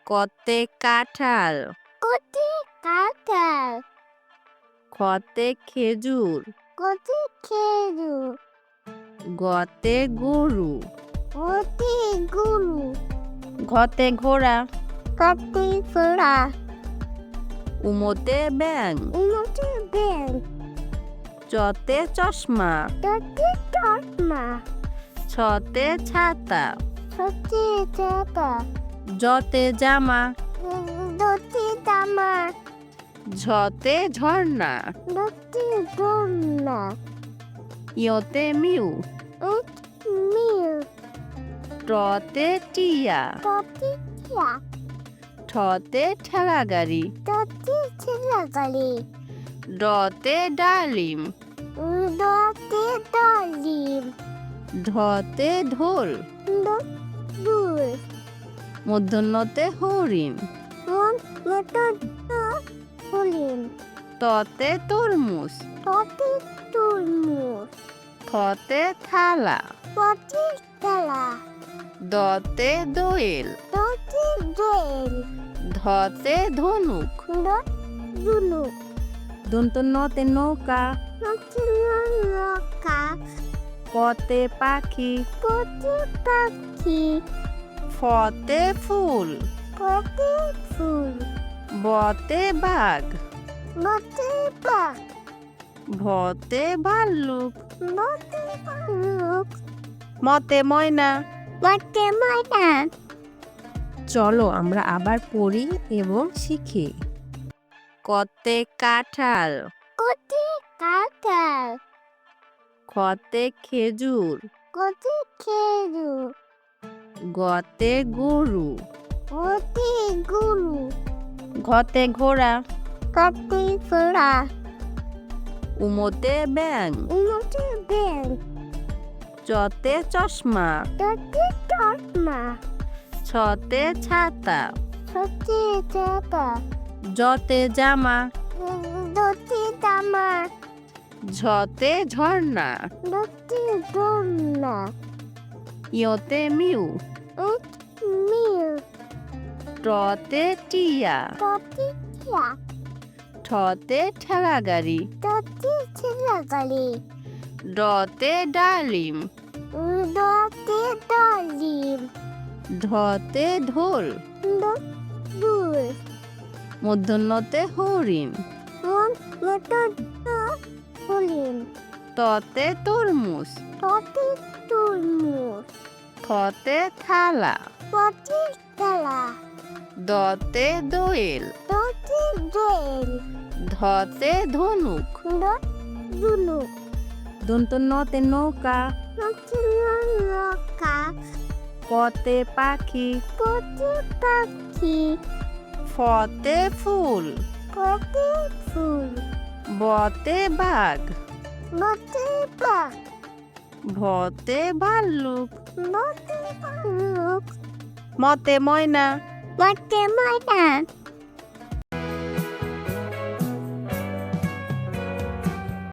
কতে কাঁঠাল কতে কাঁঠাল খতে খেজুর কতে খেজুর গতে গরু কতে গরু ঘতে ঘোড়া কতে ঘোড়া উমতে ব্যাঙ উমতে ব্যাঙ চতে চশমা কতে চশমা ছতে ছাতা কতে চাকা জতে জামা দতে তামা ঝতে ঝর্ণা দতে দোলনা ইয়তে মিউ মিল টতে টিয়া কতে টিয়া ঠতে ঠেলা গাড়ি দতে ছেলাগালি ডতে ডালিম দতে ডালিম ঢতে ঢোল দুল মূর্ধন্যতে হরিণ মতো হলিম ততে তরমুজ ততে তরমুজ থতে থালা পথে খেলা দতে দোয়েল ততে দোল ধতে ধনুক দুলু দন্তন্যতে নৌকা নৌকা পতে পাখি পথে পাখি ফতে ফুল পথে ফুল বতে বাঘ বতে পাখ ভতে ভাল্লুক বতে ভালুক মতে ময়না। বতে ময়না চলো আমরা আবার পড়ি এবং শিখি। কতে কাঁঠাল কতে কাঁঠাল খতে খেজুর কতে খেজুর গতে গরু কতে গরু ঘতে ঘোড়া কতে ঘোড়া উমতে ব্যাঙ উমতে ব্যাঙ চতে চশমা ততে চশমা ছতে ছাতা কতে চাকা জতে জামা দতে তামা ঝতে ঝর্ণা দতে দোলনা ইয়তে মিউ মিল টতে টিয়া ততে টিয়া ঠতে ঠেলা গাড়ি ততে ছেলাগালি ডতে ডালিম দতে ডালিম ঢতে ঢোল দুল মূর্ধন্যতে হরিণ মতো হলিম ততে তরমুজ ততে তরমুজ থতে থালা পথে খেলা দতে দোয়েল দতে দোল ধতে ধনুক দুলু দন্তন্যতে নৌকা নৌকা পতে পাখি পথে পাখি ফতে ফুল পথে ফুল বতে বাঘ বতে পাখ ভতে ভাল্লুক বতে ভালুক মতে ময়না। বতে ময়না